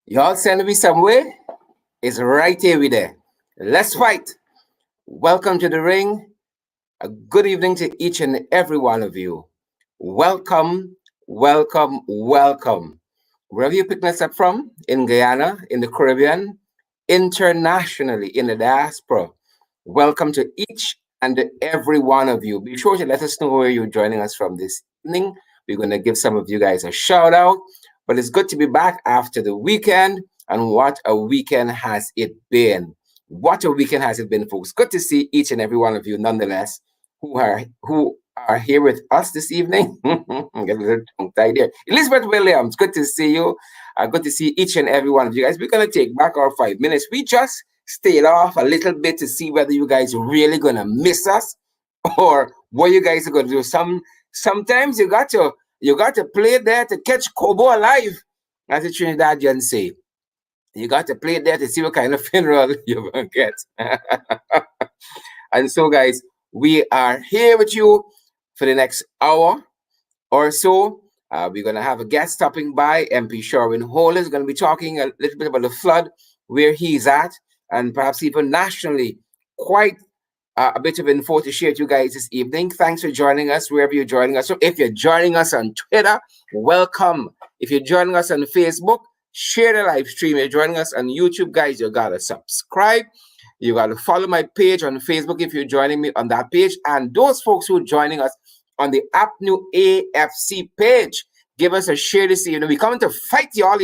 Y'all send me somewhere? It's right here with there. Let's fight. Welcome to the ring. A good evening to each and every one of you. Welcome, welcome. Wherever you picking us up from, in Guyana, in the Caribbean, internationally, in the diaspora, welcome to each and every one of you. Be sure to let us know where you're joining us from this evening. We're going to give some of you guys a shout out, but it's good to be back after the weekend. And what a weekend has it been! What a weekend has it been, folks? Good to see each and every one of you, nonetheless, who are here with us this evening. Get a little tongue tied here. Elizabeth Williams, good to see you. Good to see each and every one of you guys. We're gonna take back our 5 minutes. We just stayed off a little bit to see whether you guys are really gonna miss us or what you guys are gonna do. Sometimes you got to play there to catch Kobo alive, as the Trinidadians say. You got to play there to see what kind of funeral you're gonna get. And so, guys, we are here with you for the next hour or so. We're going to have a guest stopping by. MP Shurwayne Hole is going to be talking a little bit about the flood, where he's at, and perhaps even nationally. Quite a bit of info to share with you guys this evening. Thanks for joining us wherever you're joining us. So if you're joining us on Twitter, welcome. If you're joining us on Facebook, share the live stream. If you're joining us on YouTube, guys, you got to subscribe. You got to follow my page on Facebook if you're joining me on that page. And those folks who are joining us on the CANU AFC page, give us a share this evening. We're coming to fight y'all.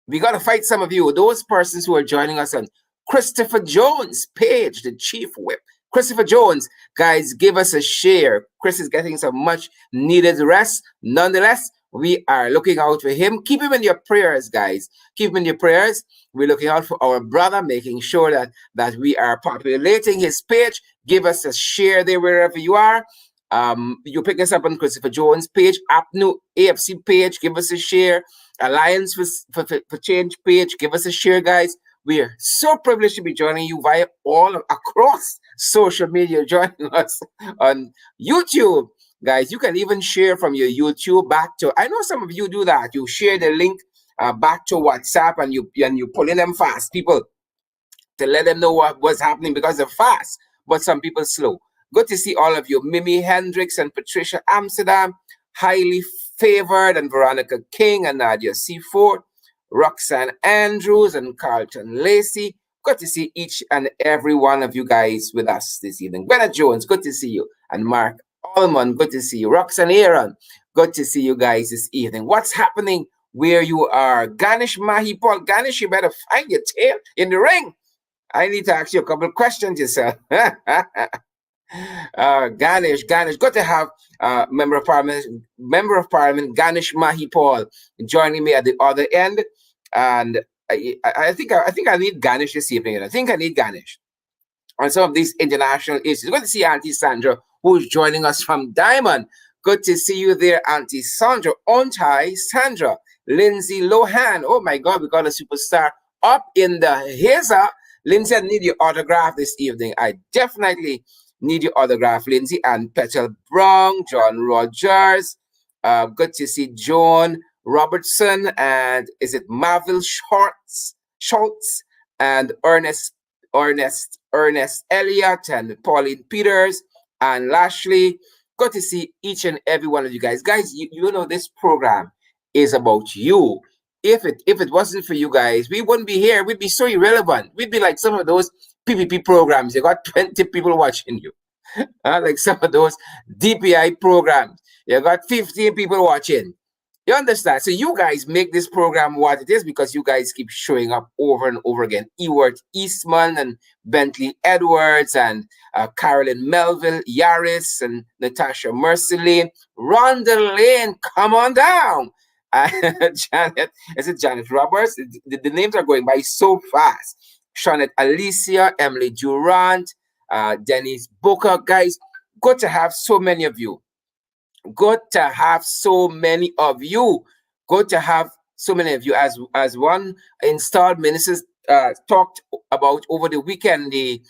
We got to fight some of you. Those persons who are joining us on Christopher Jones' page, the chief whip. Christopher Jones, guys, give us a share. Chris is getting some much needed rest. Nonetheless, we are looking out for him. Keep him in your prayers, guys. Keep him in your prayers. We're looking out for our brother, making sure that we are populating his page. Give us a share there wherever you are. You pick us up on Christopher Jones' page, CANU AFC page. Give us a share. Alliance for Change page. Give us a share, guys. We are so privileged to be joining you via all across social media, joining us on YouTube. Guys, you can even share from your YouTube back to, I know some of you do that. You share the link back to WhatsApp and you pull in them fast. People, to let them know what's happening because they're fast, but some people slow. Good to see all of you. Mimi Hendricks and Patricia Amsterdam, highly favored, and Veronica King and Nadia C4, Roxanne Andrews and Carlton Lacey. Good to see each and every one of you guys with us this evening. Bennett Jones, good to see you. And Mark Allman, good to see you. Roxanne Aaron, good to see you guys this evening. What's happening where you are? Ganesh Mahi Paul. Ganesh, you better find your tail in the ring. I need to ask you a couple of questions yourself. Ganesh, good to have member of Parliament Ganesh Mahi Paul joining me at the other end, and I think I need Ganesh this evening. I think I need Ganesh on some of these international issues. Good to see Auntie Sandra, who's joining us from Diamond. Good to see you there, Auntie Sandra. Auntie Sandra, Lindsay Lohan. Oh my God, we got a superstar up in the hazer. Lindsay, I need your autograph this evening. I definitely need your autograph, Lindsay. And Petal Brown, John Rogers. Good to see John Robertson. And is it Marvel Schultz and Ernest Elliott and Pauline Peters and Lashley. Good to see each and every one of you guys. Guys, you know this program is about you. If it wasn't for you guys, we wouldn't be here. We'd be so irrelevant. We'd be like some of those PPP programs. You got 20 people watching you. Like some of those DPI programs. You got 15 people watching. You understand? So you guys make this program what it is because you guys keep showing up over and over again. Ewart Eastman and Bentley Edwards and Carolyn Melville, Yaris and Natasha Mercilane. Rhonda Lane, come on down. Janet, is it Janet Roberts? The names are going by so fast. Shawnette Alicia, Emily Durant, Dennis Booker. Guys, good to have so many of you. Good to have so many of you. Good to have so many of you. As one installed minister talked about over the weekend, the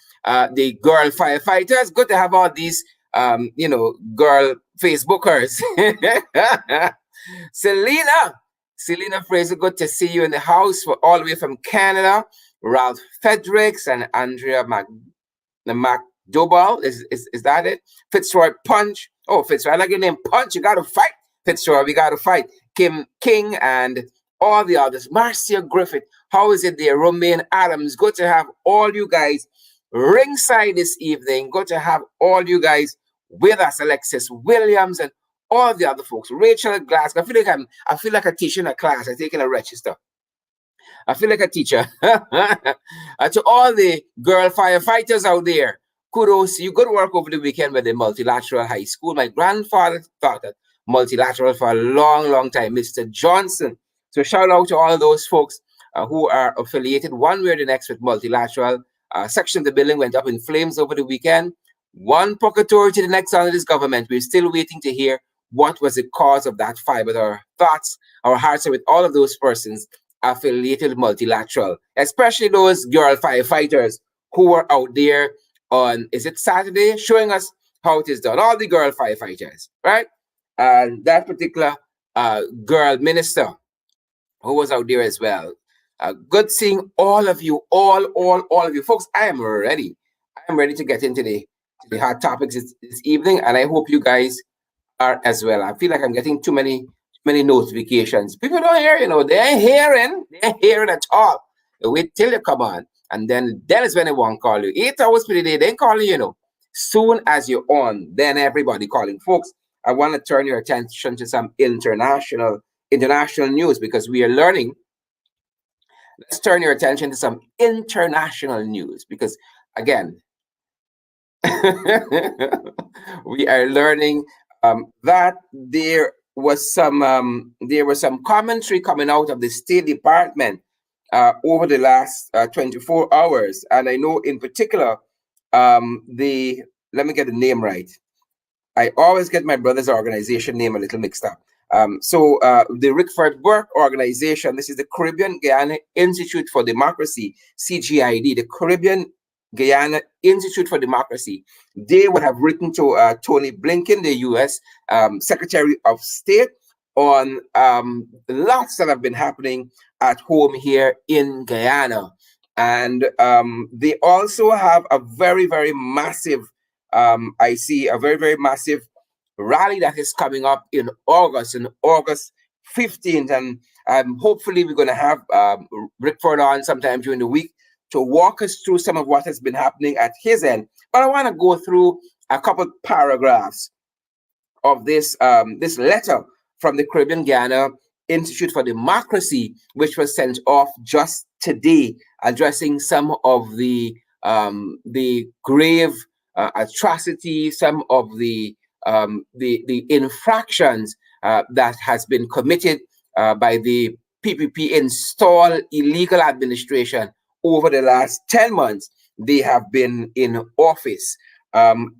girl firefighters. Good to have all these girl Facebookers. Selena, Selena Fraser, good to see you in the house. For all the way from Canada. Ralph Fredericks and Andrea McDougall. Is that it? Fitzroy Punch. Oh, Fitzroy, I like your name. Punch. You got to fight. Fitzroy, we got to fight. Kim King and all the others. Marcia Griffith. How is it there? Romaine Adams. Good to have all you guys ringside this evening. Good to have all you guys with us. Alexis Williams and all the other folks. Rachel Glasgow. I feel like I'm teaching a class. I'm taking a register. I feel like a teacher. To all the girl firefighters out there, kudos. You good work over the weekend with the Multilateral High School. My grandfather taught at Multilateral for a long, long time, Mr. Johnson. So shout out to all those folks who are affiliated one way or the next with Multilateral. Section of the building went up in flames over the weekend. One procurator to the next under this government. We're still waiting to hear what was the cause of that fire, but our thoughts, our hearts are with all of those persons affiliated with Multilateral, especially those girl firefighters who were out there on, is it Saturday, showing us how it is done. All the girl firefighters, right? And that particular girl minister who was out there as well. Good seeing all of you, all of you. Folks, I am ready. I am ready to get into the hot topics this evening, and I hope you guys are as well. I feel like I'm getting too many notifications. People don't hear, they ain't hearing at all. They wait till you come on. And then is when they won't call you. 8 hours per day, they ain't calling you, Soon as you're on, then everybody calling. Folks, I want to turn your attention to some international news because we are learning. Let's turn your attention to some international news because, again, we are learning that there was some commentary coming out of the State Department over the last 24 hours, and I know in particular let me get the name right. I always get my brother's organization name a little mixed up. So the Rickford Work Organization, this is the Caribbean Guyana Institute for Democracy, CGID, the Caribbean Guyana Institute for Democracy. They would have written to Tony Blinken, the U.S. Secretary of State, on lots that have been happening at home here in Guyana. And they also have a very, very massive, I see a very, very massive rally that is coming up in August 15th. And hopefully we're going to have Rickford on sometime during the week to walk us through some of what has been happening at his end. But I want to go through a couple paragraphs of this letter from the Caribbean Guyana Institute for Democracy, which was sent off just today, addressing some of the grave atrocities, some of the infractions that has been committed by the PPP installed illegal administration over the last 10 months they have been in office. And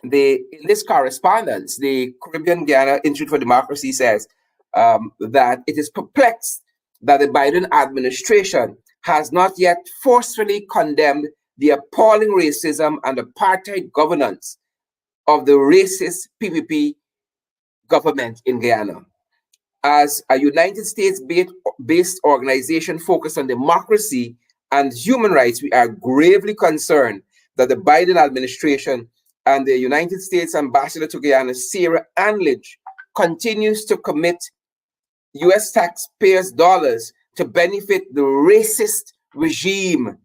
in this correspondence, the Caribbean Guyana Institute for Democracy says that it is perplexed that the Biden administration has not yet forcefully condemned the appalling racism and apartheid governance of the racist PPP government in Guyana. As a United States-based organization focused on democracy and human rights, we are gravely concerned that the Biden administration and the United States Ambassador to Guyana, Sarah Anledge, continues to commit U.S. taxpayers' dollars to benefit the racist regime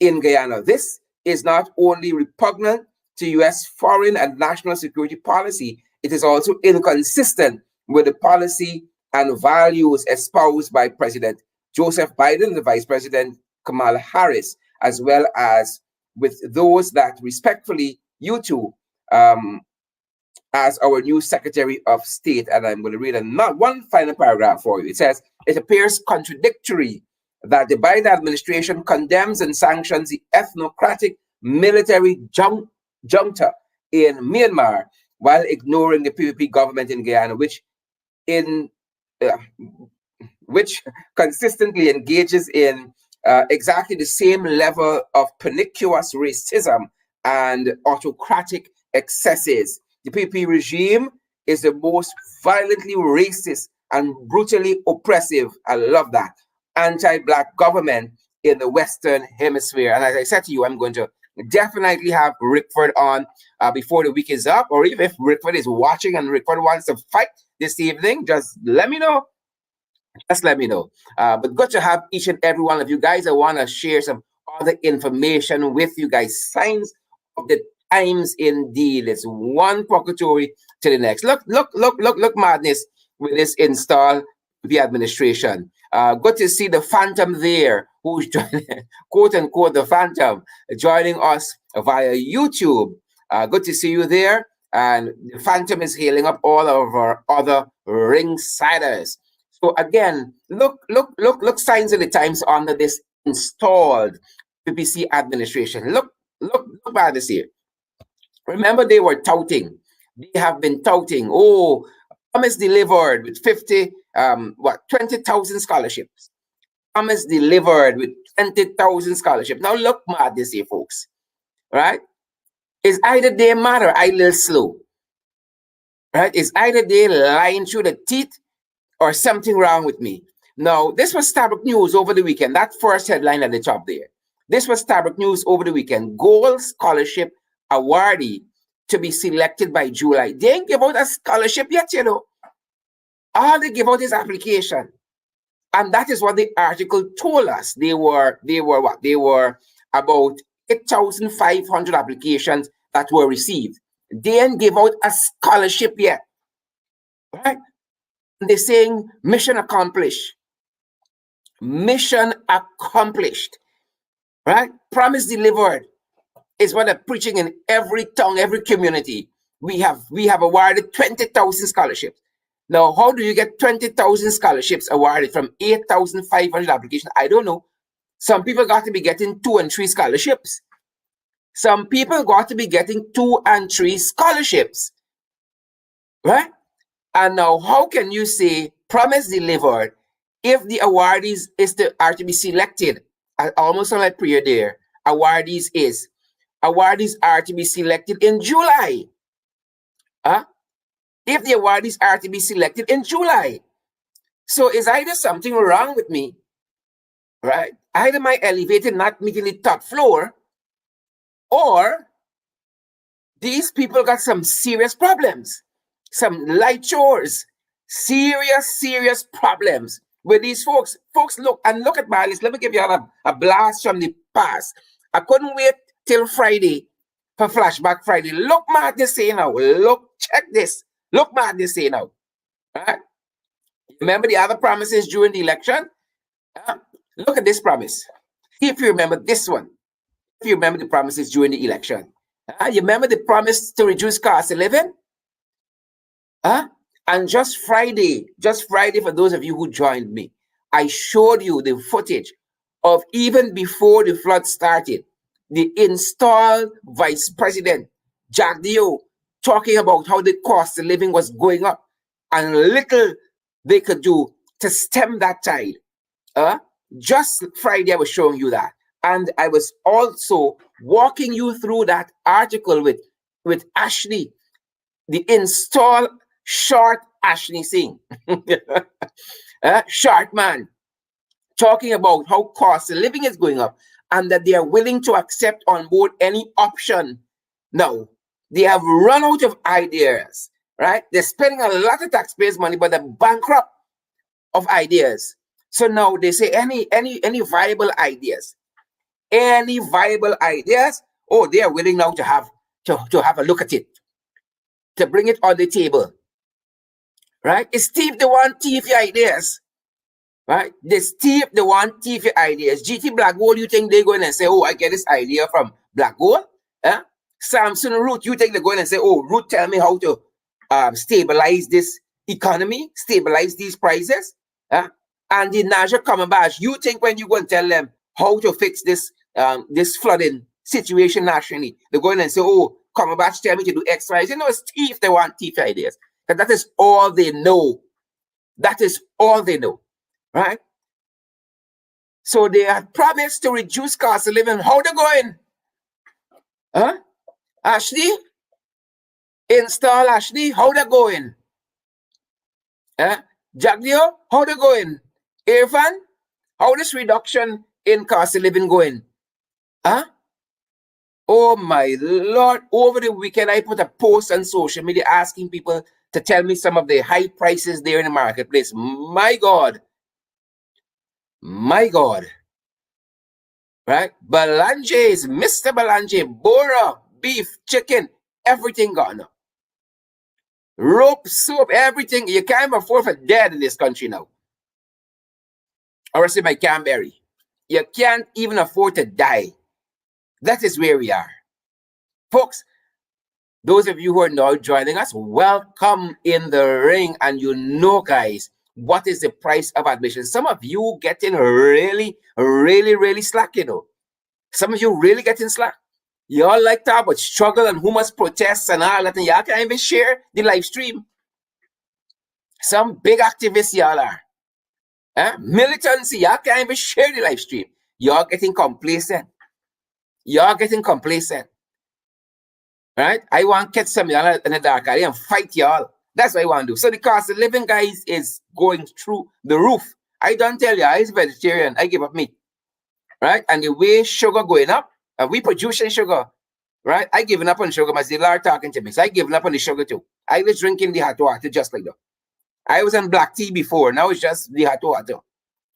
in Guyana. This is not only repugnant to U.S. foreign and national security policy, it is also inconsistent with the policy and values espoused by President Joseph Biden, the Vice President Kamala Harris, as well as with those that respectfully you two as our new Secretary of State. And I'm going to read one final paragraph for you. It says, it appears contradictory that the Biden administration condemns and sanctions the ethnocratic military junta in Myanmar while ignoring the PPP government in Guyana, which consistently engages in exactly the same level of pernicious racism and autocratic excesses. The PPP regime is the most violently racist and brutally oppressive. I love that. Anti-black government in the Western Hemisphere. And as I said to you, I'm going to definitely have Rickford on before the week is up, or even if Rickford is watching and Rickford wants to fight this evening, just let me know. Just let me know. But good to have each and every one of you guys. I want to share some other information with you guys. Signs of the times indeed. It's one purgatory to the next. Look, madness with this install the administration. Good to see the Phantom there, who's joining, quote unquote, the Phantom, joining us via YouTube. Good to see you there. And the Phantom is hailing up all of our other ringsiders. So again, look, signs of the times under this installed PPC administration. Look by this here. Remember, they were touting. They have been touting. Oh, promise delivered with 20,000 scholarships. Promise delivered with 20,000 scholarships. Now look mad this here, folks. Right? It's either they mad or I little slow. Right? It's either they lying through the teeth or something wrong with me. Now, this was Starbuck News over the weekend. That first headline at the top there. This was Starbuck News over the weekend. Gold scholarship awardee to be selected by July. They ain't give out a scholarship yet, you know. All they give out is application. And that is what the article told us. They were what? They were about 8,500 applications that were received. They ain't give out a scholarship yet. Right? They're saying mission accomplished. Mission accomplished. Right? Promise delivered is what they're preaching in every tongue, every community. We have awarded 20,000 scholarships. Now, how do you get 20,000 scholarships awarded from 8,500 applications? I don't know. Some people got to be getting 2 and 3 scholarships. Some people got to be getting 2 and 3 scholarships. Right? And now, how can you say promise delivered if the awardees are to be selected? I almost on my prayer there. Awardees are to be selected in July. If the awardees are to be selected in July. So is either something wrong with me, right? Either my elevator not meeting the top floor, or these people got some serious problems, some light chores, serious problems with these folks. Folks, look at my list. Let me give you a blast from the past. I couldn't wait till Friday for Flashback Friday. Look, man, this say now. Look, check this. Look, man, this say now. Right? Remember the other promises during the election? Look at this promise. See if you remember this one. If you remember the promises during the election. You remember the promise to reduce cost of living? And just Friday for those of you who joined me, I showed you the footage of even before the flood started, the installed Vice President, Jack Dio, talking about how the cost of living was going up and little they could do to stem that tide. Just Friday, I was showing you that. And I was also walking you through that article with Ashley, the install short Ashley Singh. Short man, talking about how cost of living is going up and that they are willing to accept on board any option. Now, they have run out of ideas, right? They're spending a lot of taxpayers' money, but they're bankrupt of ideas. So now they say any viable ideas. Any viable ideas? Oh, they are willing now to have a look at it, to bring it on the table. Right? It's Steve the one thief your ideas. Right? The Steve the one thief your ideas. GT Black Gold, you think they're going and say, oh, I get this idea from Black Gold? Samson Root, you think they're going and say, oh, Root, tell me how to stabilize this economy, stabilize these prices? And the Naja Commonwealth, you think when you go and tell them how to fix this this flooding situation nationally, they're going and say, oh, Commonwealth tell me to do X, Y, Z. You know, it's thief, they want thief ideas. And that is all they know. That is all they know, right? So they had promised to reduce cost of living. How they going? Ashley? Install Ashley, how they going? Jagdio, how they going? Irfan, how this reduction in cost of living going? Huh? Oh my Lord. Over the weekend, I put a post on social media asking people to tell me some of the high prices there in the marketplace. My God. My God. Right? Belanges, Mr. Belange, Bora, beef, chicken, everything gone up. Rope, soap, everything. You can't afford for dead in this country now. Or else it might Canberry. You can't even afford to die. That is where we are. Folks, those of you who are now joining us, welcome in the ring. And you know, guys, what is the price of admission? Some of you getting really, really, really slack, you know. Some of you really getting slack. Y'all like that, but struggle and who must protest and all that, and y'all can't even share the live stream. Some big activists y'all are. Militancy, y'all can't even share the live stream. Y'all getting complacent. Y'all getting complacent. Right? I want to catch some y'all in the dark alley and fight y'all. That's what I want to do. So the cost of living, guys, is going through the roof. I don't tell you, I'm vegetarian. I give up meat. Right? And the way sugar going up, and we producing sugar. Right? I given up on sugar. My dealer talking to me. So I given up on the sugar too. I was drinking the hot water just like that. I was on black tea before. Now it's just the hot water.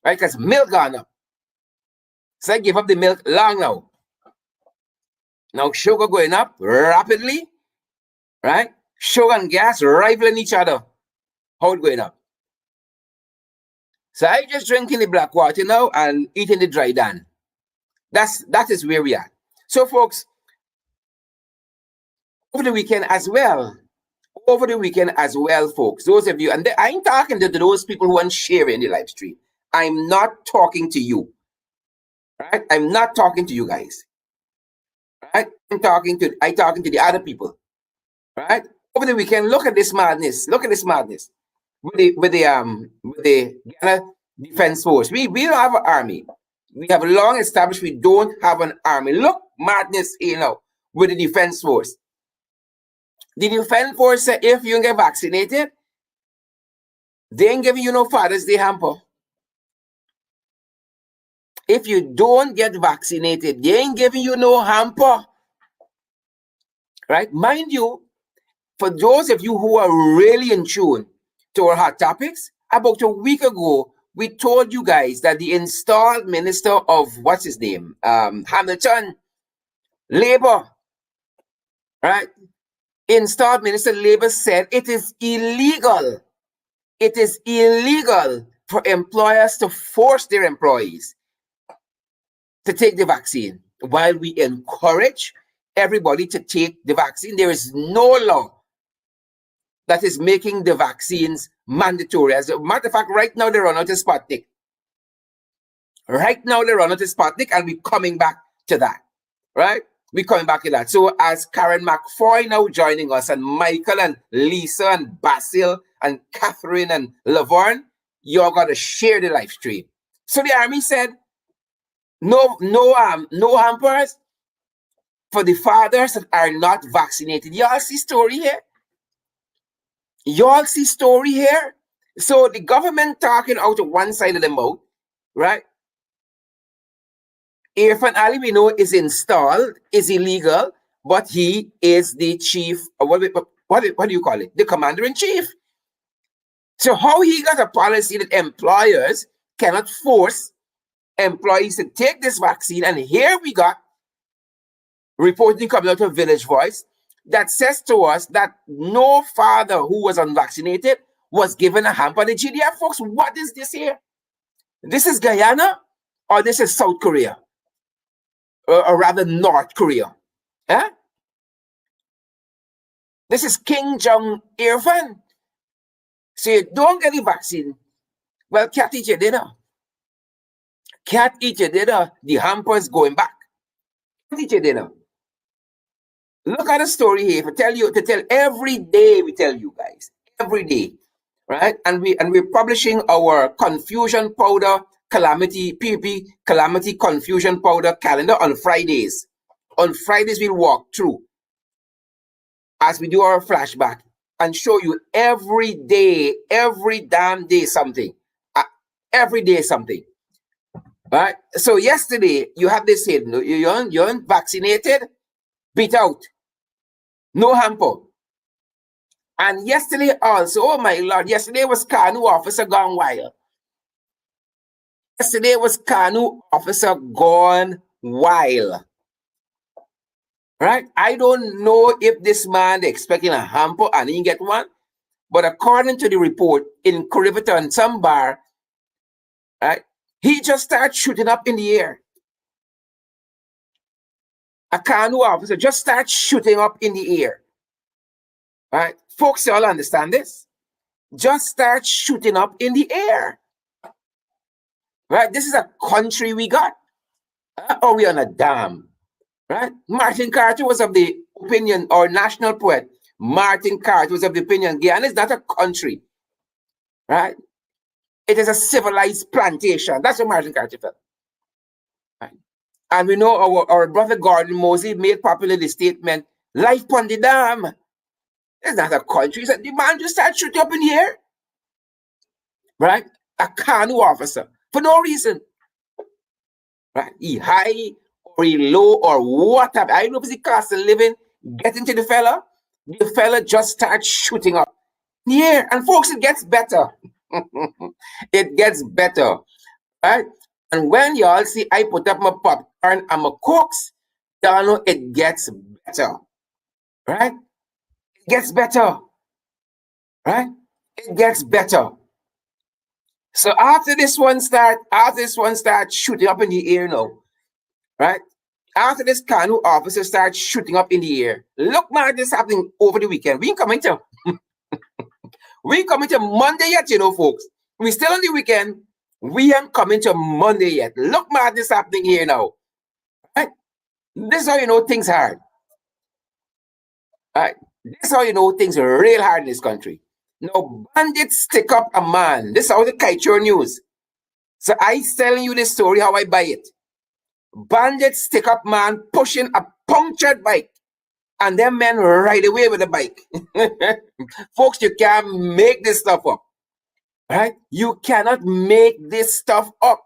Right? Because milk gone up. So I give up the milk long now. Now sugar going up rapidly. Right? Sugar and gas rivaling each other. How it going up? So I just drinking the black water now and eating the dry dan. That is where we are. So folks, over the weekend as well, folks, those of you, and I ain't talking to those people who aren't sharing the live stream. I'm not talking to you. Right? I'm not talking to you guys. Right? I'm talking to the other people. Right? Over the weekend, look at this madness. Look at this madness. With the Guyana Defense Force. We don't have an army. We have long established we don't have an army. Look, madness, you know, with the Defense Force. The Defense Force said if you get vaccinated, they ain't giving you no Father's Day hamper. If you don't get vaccinated, they ain't giving you no hamper. Right? Mind you, for those of you who are really in tune to our hot topics, about a week ago, we told you guys that the installed minister of what's his name, Hamilton, Labor, right? Installed minister Labor said it is illegal. It is illegal for employers to force their employees to take the vaccine. While we encourage everybody to take the vaccine, there is no law that is making the vaccines mandatory. As a matter of fact, right now they run out of Sputnik. Right now they run out of Sputnik, and we're coming back to that. Right? We're coming back to that. So as Karen McFoy now joining us, and Michael and Lisa and Basil and Catherine and Laverne, you're gonna share the live stream. So the army said, no hampers for the fathers that are not vaccinated. Y'all see story here? Y'all see story here? So the government talking out of one side of the mouth, right? Irfan Ali, we know, is installed, is illegal, but he is the chief, what do you call it? The commander-in-chief. So how he got a policy that employers cannot force employees to take this vaccine, and here we got reporting coming out of Village Voice that says to us that no father who was unvaccinated was given a hamper. The GDF folks, what is this here? This is Guyana, or this is South Korea? Or rather North Korea. Huh? This is King Jong Irfan. So you don't get the vaccine. Well, cat eat your dinner. Cat eat your dinner. The hamper is going back. Cat eat your dinner. Look at the story here. To tell every day we tell you guys. Every day. Right? And we're publishing our confusion powder calamity PP calamity confusion powder calendar on Fridays. On Fridays we'll walk through as we do our flashback. and show you every day, every damn day something. Uh, every day something. Right? So yesterday you have this here. You're unvaccinated, beat out. No hamper. And yesterday also, oh my lord, yesterday was CANU officer gone wild. Yesterday was CANU officer gone wild. Right? I don't know if this man expecting a hamper and he didn't get one. But according to the report in Kuriviton, some bar, right, he just started shooting up in the air. A CANU officer just started shooting up in the air. Right? Folks, you all understand this? Just start shooting up in the air. Right? This is a country we got. Or we on a dam. Right? Martin Carter was of the opinion, or national poet, Martin Carter was of the opinion, Guyana is not a country. Right? It is a civilized plantation. That's what Martin Carter felt. Right? And we know our brother Gordon Mosey made popular the statement, life on the dam. It's not a country. He said, the man just started shooting up in the air. Right? A CANU officer. For no reason. Right? He high or he low or whatever. I don't know if it's the cost of living. Get into the fella. The fella just starts shooting up. Yeah. And folks, it gets better. It gets better. Right? And when y'all see I put up my popcorn and my cokes, y'all know it gets better. Right? It gets better. Right? It gets better. So after this one start shooting up in the air now, right? After this CANU officer starts shooting up in the air, look man, this happening over the weekend. We ain't coming to Monday yet, you know, folks. We still on the weekend. We ain't coming to Monday yet. Look man, this happening here now. Right? This is how you know things hard. Right? This is how you know things are real hard in this country. Now, bandits stick up a man. This is how the Kaichur news. So I telling you this story how I buy it. Bandits stick up man pushing a punctured bike, and them men ride away with the bike. Folks, you can't make this stuff up. Right? You cannot make this stuff up.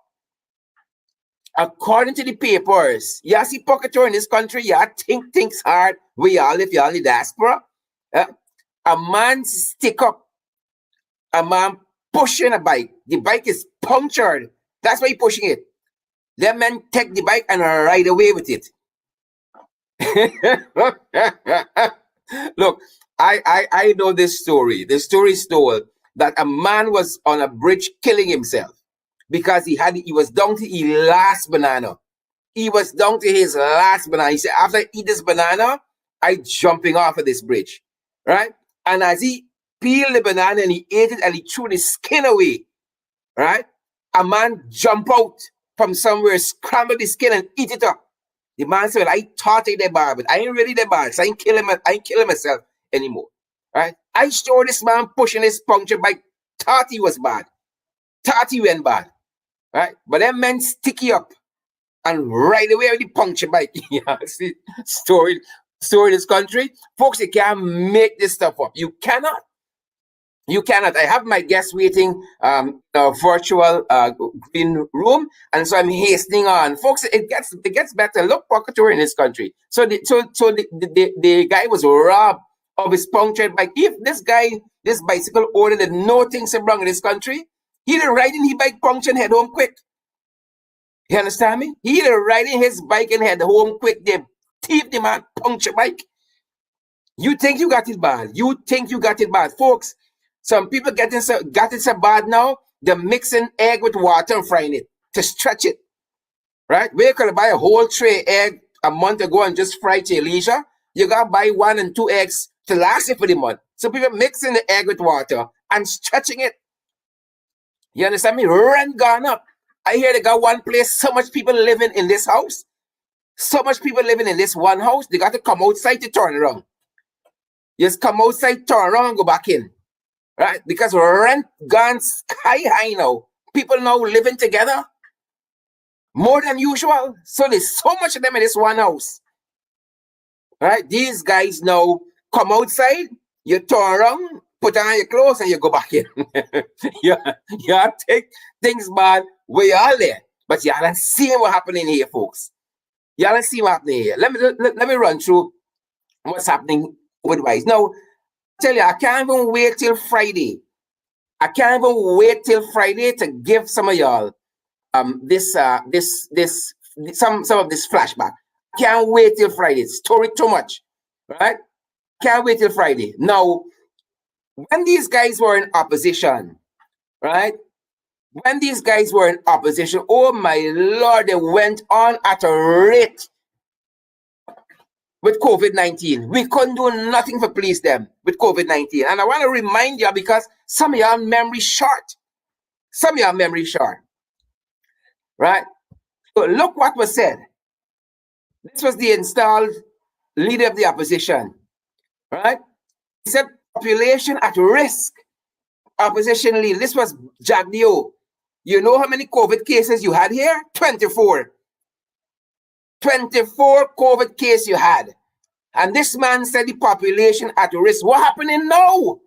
According to the papers, you see pocketeer in this country, you think things hard. We all live, you all in the diaspora. A man stick up, a man pushing a bike. The bike is punctured. That's why he pushing it. Them men take the bike and ride away with it. Look, I know this story. The story is told that a man was on a bridge killing himself because he was down to his last banana. He was down to his last banana. He said, after I eat this banana, I jumping off of this bridge. Right? And as he peeled the banana and he ate it and he threw the skin away, right? A man jump out from somewhere, scramble the skin and eat it up. The man said, I thought I did bad, but I ain't really that bad. So I ain't killing myself anymore. Right? I saw this man pushing his puncture bike, thought he was bad. Thought he went bad. Right? But that man sticky up and right away with the puncture bike. Yeah, see, story in this country. Folks, you can't make this stuff up. You cannot. You cannot. I have my guests waiting a virtual green room, and so I'm hastening on. Folks, it gets better. Look, pocketeer in this country. So the guy was robbed of his punctured bike. If this bicycle owner that no things are wrong in this country, he'd riding his bike puncture and head home quick. You understand me? He'd riding his bike and head home quick. They thief the man puncture bike. You think you got it bad. You think you got it bad. Folks, some people got it so bad now, they're mixing egg with water and frying it to stretch it. Right? Where you could buy a whole tray egg a month ago and just fry to your leisure, you got to buy 1 and 2 eggs to last you for the month. So people mixing the egg with water and stretching it. You understand me? Rent gone up. I hear they got one place, so much people living in this house. So much people living in this one house, they got to come outside to turn around. Just come outside, turn around, and go back in. Right? Because rent gone sky high now. People now living together more than usual. So there's so much of them in this one house. Right? These guys now come outside. you turn around, put on your clothes, and you go back in. you, you take things bad where you are there. But you haven't seen what happening here, folks. You haven't seen what happening here. Let me run through what's happening with wise. Now, tell you, I can't even wait till Friday. I can't even wait till Friday to give some of y'all some of this flashback. Can't wait till Friday. Story too much, right? Can't wait till Friday. Now, when these guys were in opposition, right? When these guys were in opposition, oh my Lord, they went on at a rate with COVID-19. We couldn't do nothing to please them with COVID-19. And I want to remind you because some of y'all memory short. Some of y'all memory short. Right? So look what was said. This was the installed leader of the opposition. Right? He said population at risk. Opposition leader. This was Jagdio. You know how many COVID cases you had here? 24. 24 COVID cases you had. And this man said the population at risk. What happening now?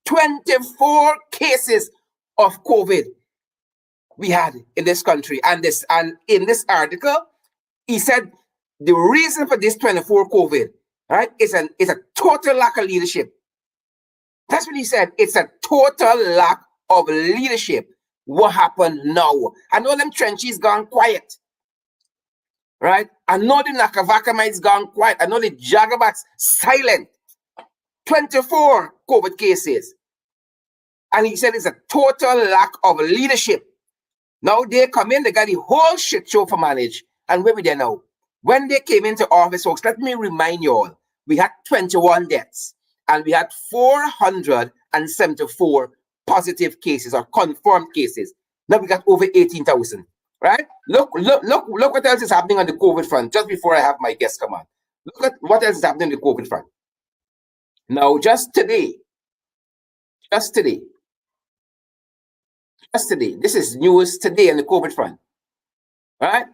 24 cases of COVID we had in this country. And in this article, he said the reason for this 24 COVID, right, is a total lack of leadership. That's what he said. It's a total lack of leadership. What happened now? I know them trenches gone quiet. Right? I know the Nakavakamites gone quiet. I know the Jagabats silent. 24 COVID cases. And he said it's a total lack of leadership. Now they come in, they got the whole shit show for manage. And where we there now? When they came into office, folks, let me remind you all, we had 21 deaths. And we had 474 positive cases or confirmed cases. Now we got over 18,000. Right? Look what else is happening on the COVID front, just before I have my guest come on. Look at what else is happening on the COVID front. Now, just today, this is news today on the COVID front. Right?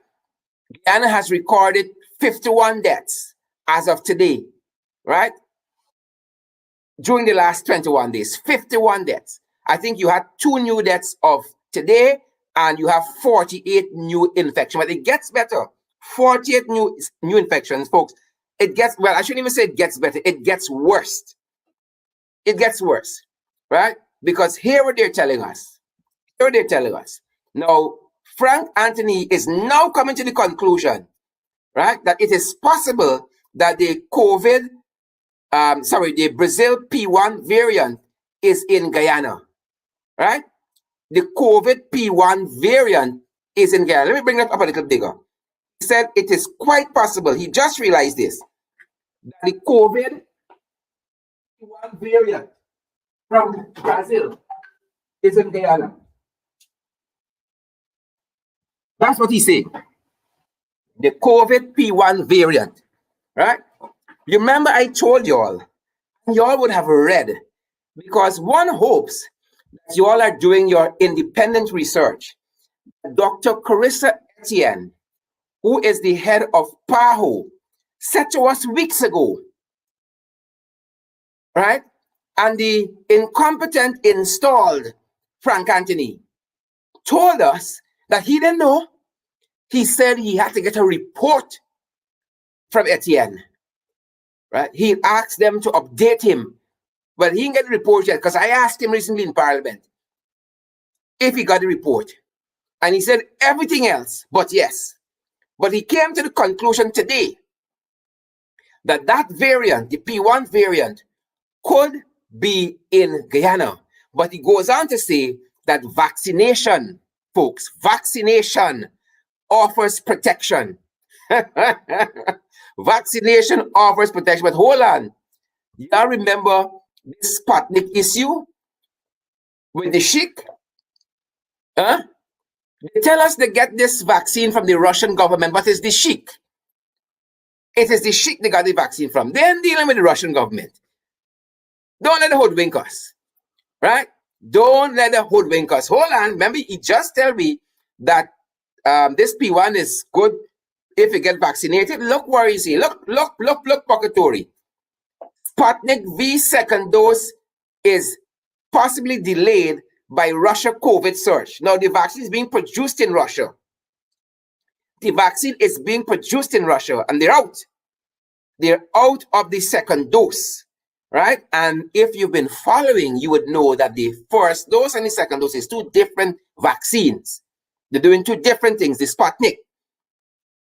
Guyana has recorded 51 deaths as of today. Right? During the last 21 days, 51 deaths. I think you had 2 new deaths of today, and you have 48 new infections. But it gets better. 48 new infections, folks. It gets, well, I shouldn't even say it gets better. It gets worse. It gets worse, right? Because here what they're telling us. Now, Frank Anthony is now coming to the conclusion, right, that it is possible that the the Brazil P1 variant is in Guyana, right? The COVID P1 variant is in Guyana. Let me bring that up a little bigger. He said it is quite possible, he just realized this, that the COVID P1 variant from Brazil is in Guyana. That's what he said. The COVID P1 variant, right? You remember I told y'all would have read, because one hopes that you all are doing your independent research. Dr. Carissa Etienne, who is the head of PAHO, said to us weeks ago, right? And the incompetent installed Frank Anthony told us that he didn't know. He said he had to get a report from Etienne, right? He asked them to update him. Well, he didn't get the report yet, because I asked him recently in Parliament if he got the report. And he said everything else but yes. But he came to the conclusion today that variant, the P1 variant, could be in Guyana. But he goes on to say that vaccination, folks, vaccination offers protection. Vaccination offers protection. But hold on. Y'all remember this Sputnik issue with the Sheikh? Huh? They tell us they get this vaccine from the Russian government, but it's the Sheikh. It is the Sheikh they got the vaccine from. They're dealing with the Russian government. Don't let the hoodwink us. Right? Don't let the hoodwink us. Hold on. Remember, he just tell me that this P1 is good if you get vaccinated. Look where you see. Look, Pocketori. Sputnik V second dose is possibly delayed by Russia COVID surge. Now, the vaccine is being produced in Russia. The vaccine is being produced in Russia, and they're out. They're out of the second dose, right? And if you've been following, you would know that the first dose and the second dose is two different vaccines. They're doing two different things. The Sputnik,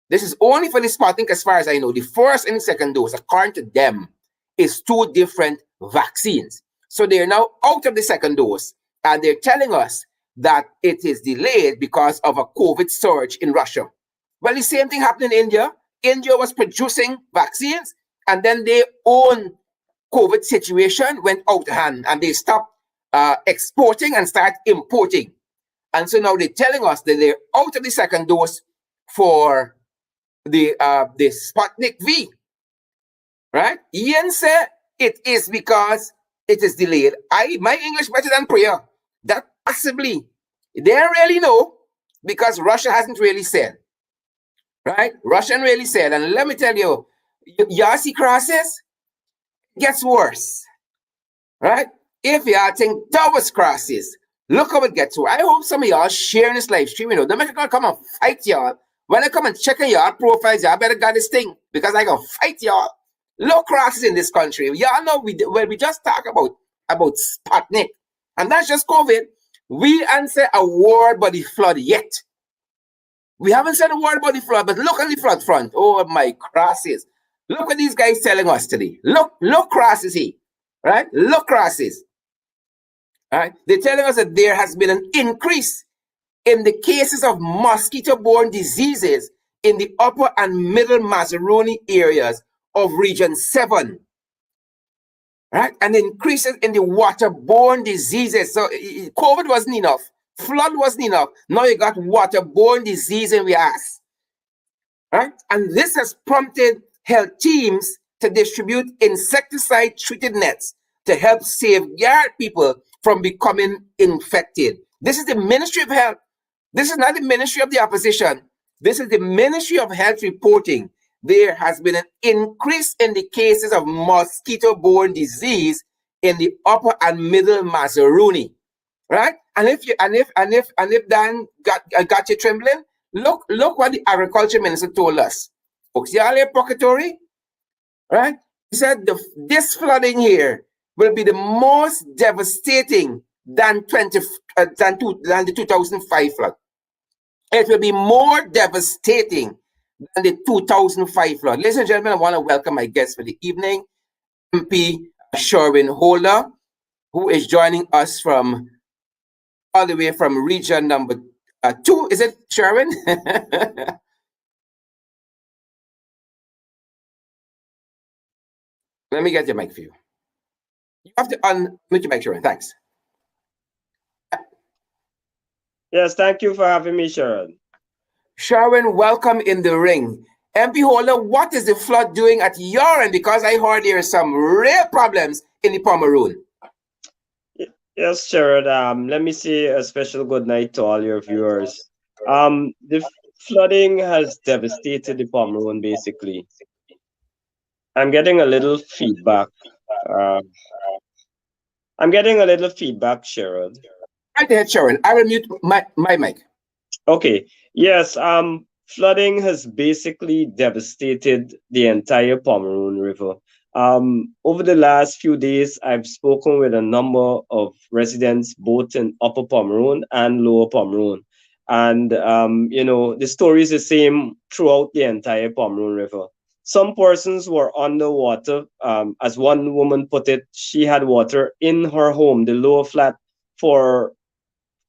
this is only for the Sputnik as far as I know. The first and the second dose, according to them, is two different vaccines. So they are now out of the second dose, and they're telling us that it is delayed because of a COVID surge in Russia. Well, the same thing happened in India. India was producing vaccines, and then their own COVID situation went out of hand, and they stopped exporting and started importing. And so now they're telling us that they're out of the second dose for the Sputnik V, right? Ian said it is because it is delayed. My English better than prayer. That possibly, they don't really know because Russia hasn't really said. Right? Russian really said, and let me tell you, y'all see crosses, gets worse. Right? If y'all think that was crosses, look how it gets worse. I hope some of y'all sharing this live stream, don't make it come and fight y'all. When I come and check on y'all profiles, y'all better got this thing because I gonna fight y'all. Low crosses in this country. Y'all know we just talk about Sputnik, and that's just COVID. We answer a word about the flood yet. We haven't said a word about the flood, but look at the flood front. Oh my crosses. Look what these guys telling us today. Look crosses here. Right? Look crosses. All right? They're telling us that there has been an increase in the cases of mosquito-borne diseases in the upper and middle Mazaruni areas of Region 7. Right? And increases in the waterborne diseases. So COVID wasn't enough. Flood wasn't enough. Now you got waterborne disease in the ass. Right? And this has prompted health teams to distribute insecticide-treated nets to help safeguard people from becoming infected. This is the Ministry of Health. This is not the Ministry of the Opposition. This is the Ministry of Health reporting. There has been an increase in the cases of mosquito-borne disease in the upper and middle Mazaruni. Right? And if Dan got you trembling, look what the agriculture minister told us. Folks, y'all hear Pocatory? Right? He said this flooding here will be the most devastating than the 2005 flood. It will be more devastating than the 2005 flood. Ladies and gentlemen, I want to welcome my guest for the evening, MP Shurwayne Holder, who is joining us from all the way from region number 2. Is it Shurwayne? Let me get your mic for you. You have to unmute your mic, Shurwayne. Thanks. Yes, thank you for having me, Sharon. Shurwayne, welcome in the ring. MP Holder, what is the flood doing at your end? Because I heard there are some real problems in the Pomeroon. Yes, Sharon. Let me say a special good night to all your viewers. The flooding has devastated the Pomeroon, basically. I'm getting a little feedback. Sharon. Right ahead, Sharon. I will mute my mic. Okay. Yes. Flooding has basically devastated the entire Pomeroon River. Over the last few days, I've spoken with a number of residents, both in Upper Pomeroon and Lower Pomeroon. And, the story is the same throughout the entire Pomeroon River. Some persons were underwater. As one woman put it, she had water in her home, the lower flat, for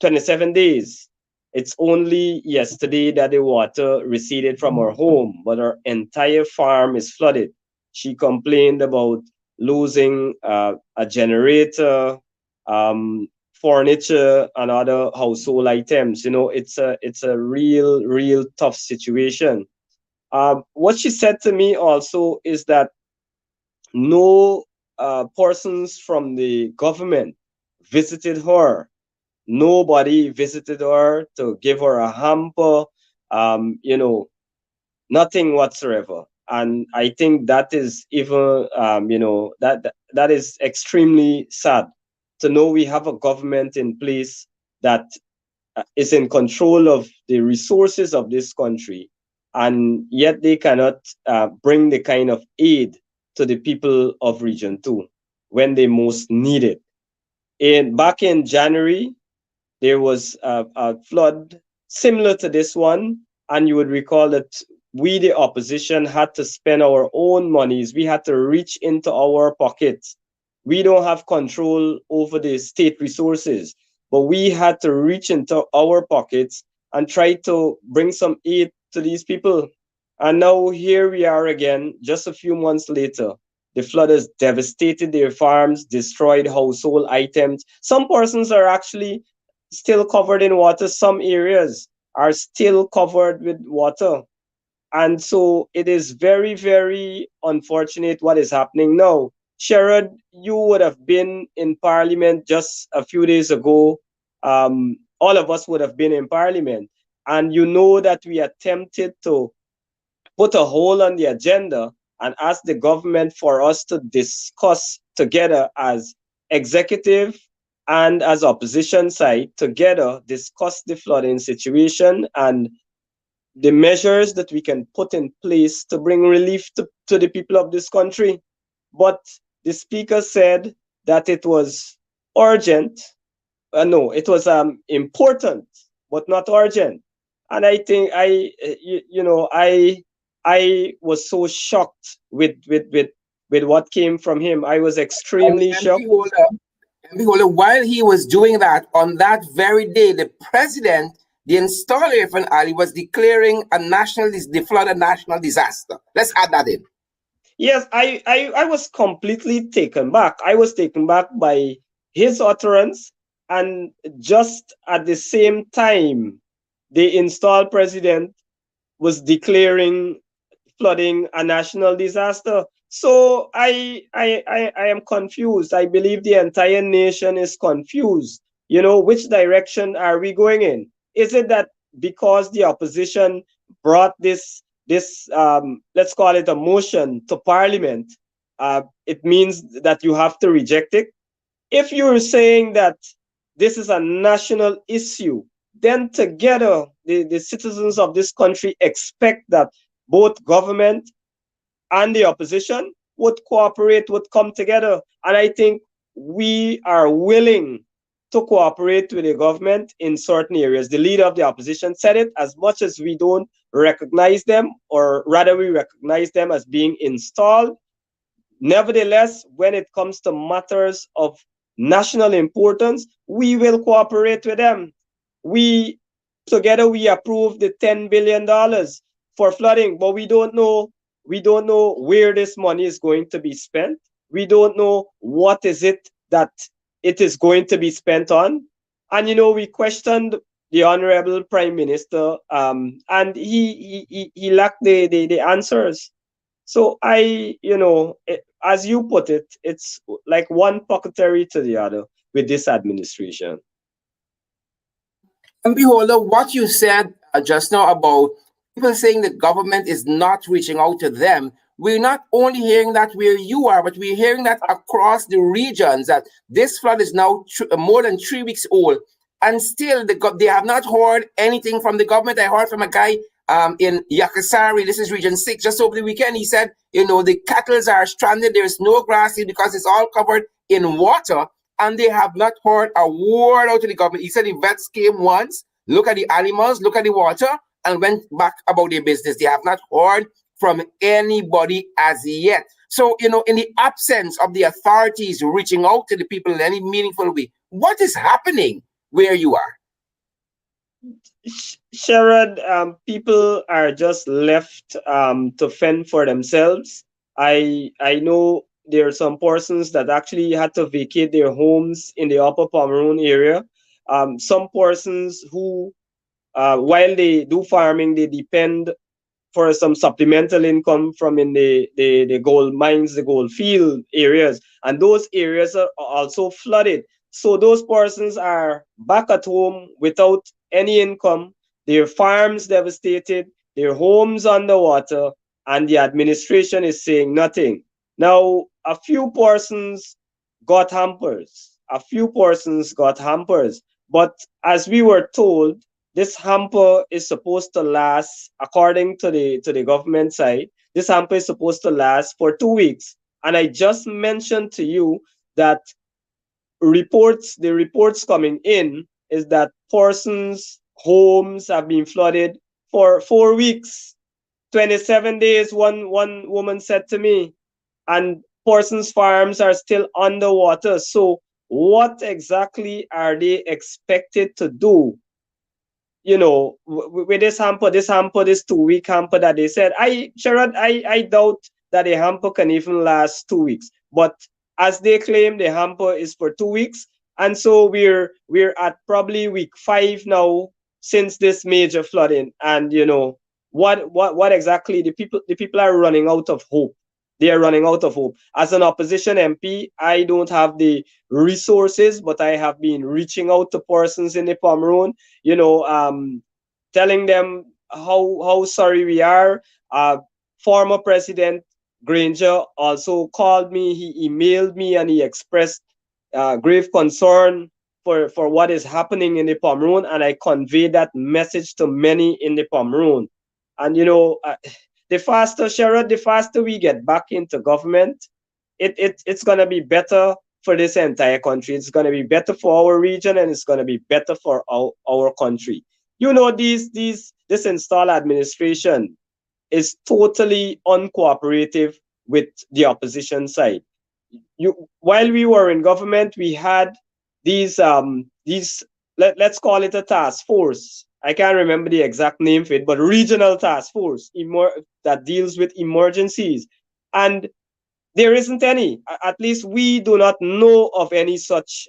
27 days. It's only yesterday that the water receded from her home, but her entire farm is flooded. She complained about losing a generator, furniture, and other household items. It's a real tough situation. What she said to me also is that no persons from the government visited her. Nobody visited her to give her a hamper, nothing whatsoever. And I think that is even, that is extremely sad to know we have a government in place that is in control of the resources of this country, and yet they cannot bring the kind of aid to the people of Region 2 when they most need it. Back in January, there was a flood similar to this one, and you would recall that we, the opposition, had to spend our own monies. We had to reach into our pockets. We don't have control over the state resources, but we had to reach into our pockets and try to bring some aid to these people. And now here we are again, just a few months later. The flood has devastated their farms, destroyed household items. Some persons are actually still covered in water. Some areas are still covered with water. And so it is very, very unfortunate what is happening now. Sherrod, you would have been in Parliament just a few days ago. All of us would have been in Parliament. And you know that we attempted to put a hold on the agenda and ask the government for us to discuss together as executive and as opposition side together, discuss the flooding situation and the measures that we can put in place to bring relief to the people of this country. But the speaker said that it was urgent. No, it was important, but not urgent. And I think I was so shocked with what came from him. I was And, extremely and shocked. behold, and behold, while he was doing that, on that very day, the president, the installer of an alley, was declaring the flood a national disaster. Let's add that in. Yes, I was completely taken back. I was taken back by his utterance, and just at the same time, the installed president was declaring flooding a national disaster. So I am confused. I believe the entire nation is confused. Which direction are we going in? Is it that because the opposition brought this let's call it a motion to Parliament, it means that you have to reject it? If you're saying that this is a national issue, then together the citizens of this country expect that both government and the opposition would cooperate, would come together. And I think we are willing to cooperate with the government in certain areas. The leader of the opposition said it, as much as we don't recognize them, or rather we recognize them as being installed. Nevertheless, when it comes to matters of national importance, we will cooperate with them. We Together we approved the $10 billion for flooding, but we don't know where this money is going to be spent. We don't know what is it that it is going to be spent on. And we questioned the honorable prime minister, and he lacked the answers. So as you put it, it's like one pocketary to the other with this administration. And behold, what you said just now about people saying the government is not reaching out to them, we're not only hearing that where you are, but we're hearing that across the regions that this flood is now more than 3 weeks old. And still, they have not heard anything from the government. I heard from a guy in Yakasari, this is Region 6, just over the weekend. He said, the cattle are stranded. There's no grass because it's all covered in water. And they have not heard a word out of the government. He said the vets came once, look at the animals, look at the water, and went back about their business. They have not heard from anybody as yet. So, in the absence of the authorities reaching out to the people in any meaningful way, what is happening where you are? Sherrod, people are just left to fend for themselves. I know there are some persons that actually had to vacate their homes in the Upper Pomeroon area. Some persons who, while they do farming, they depend for some supplemental income from in the gold mines, the gold field areas, and those areas are also flooded. So those persons are back at home without any income, their farms devastated, their homes underwater, and the administration is saying nothing. Now, a few persons got hampers. A few persons got hampers. But as we were told, this hamper is supposed to last, according to the government side, this hamper is supposed to last for 2 weeks. And I just mentioned to you that the reports coming in is that persons' homes have been flooded for 4 weeks, 27 days, one woman said to me, and persons' farms are still underwater. So, what exactly are they expected to do? With this hamper, this 2 week hamper that they said, Sherrod, I doubt that a hamper can even last 2 weeks. But as they claim, the hamper is for 2 weeks, and so we're at probably week 5 now since this major flooding, and what exactly the people are running out of hope. They are running out of hope. As an opposition MP, I don't have the resources, but I have been reaching out to persons in the Pomeroon, telling them how sorry we are. Former President Granger also called me, he emailed me, and he expressed grave concern for what is happening in the Pomeroon, and I conveyed that message to many in the Pomeroon. And the faster, Sherrod, the faster we get back into government, it's gonna be better for this entire country. It's gonna be better for our region, and it's gonna be better for our country. This installed administration is totally uncooperative with the opposition side. While we were in government, we had these let's call it a task force. I can't remember the exact name for it, but regional task force that deals with emergencies. And there isn't any. At least we do not know of any such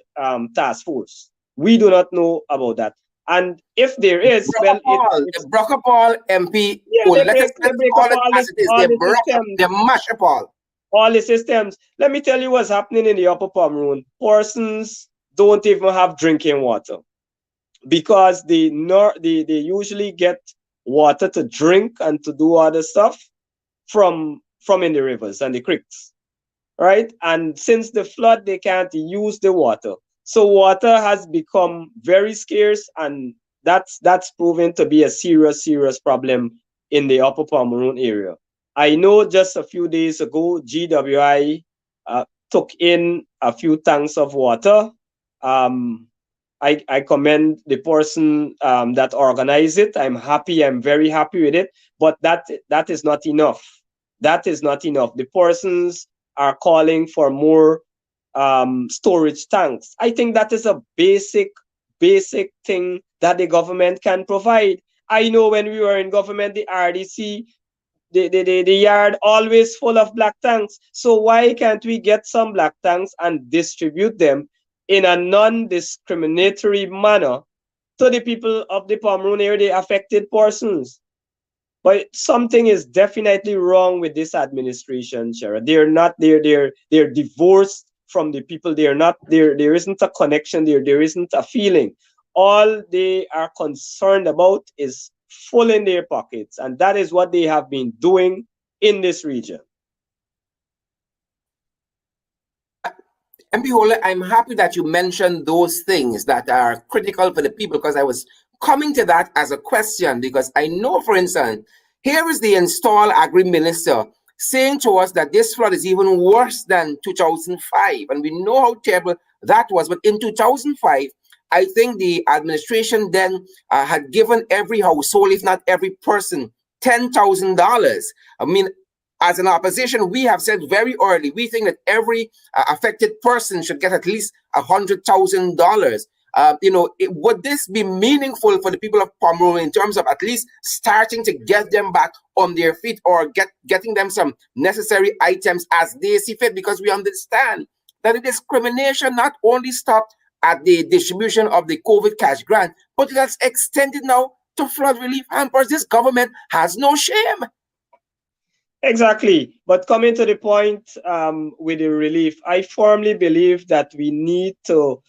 task force. We do not know about that. And if there is, well, They broke up all MP. yeah, Oh, they let's break they break up call it as it is. They all the broke up, systems, they mash up all. all the systems. Let me tell you what's happening in the Upper Pomeroon. Persons don't even have drinking water because they usually get water to drink and to do other stuff from in the rivers and the creeks, right? And since the flood, they can't use the water. So water has become very scarce, and that's proven to be a serious problem in the Upper Pomeroon area. I know just a few days ago, GWI took in a few tanks of water. Um, I commend the person that organized it. I'm happy. I'm very happy with it. But that is not enough. That is not enough. The persons are calling for more storage tanks. I think that is a basic thing that the government can provide. I know when we were in government, the RDC, the yard always full of black tanks. So why can't we get some black tanks and distribute them in a non-discriminatory manner to the people of the Pomeroon area, the affected persons? But something is definitely wrong with this administration, Shara. They're not they're divorced from the people. They're not there. There isn't a connection there. There isn't a feeling. All they are concerned about is filling their pockets, and that is what they have been doing in this region. MP Holder, I'm happy that you mentioned those things that are critical for the people, because I was coming to that as a question, because I know, for instance, here is the installed agri minister saying to us that this flood is even worse than 2005, and we know how terrible that was. But in 2005, I think the administration then had given every household, if not every person, $10,000. I mean, as an opposition, we have said very early, we think that every affected person should get at least $100,000. Would this be meaningful for the people of Pomeroon in terms of at least starting to get them back on their feet, or getting them some necessary items as they see fit? Because we understand that the discrimination not only stopped at the distribution of the COVID cash grant, but it has extended now to flood relief hampers. This government has no shame. Exactly. But coming to the point with the relief, I firmly believe that we need to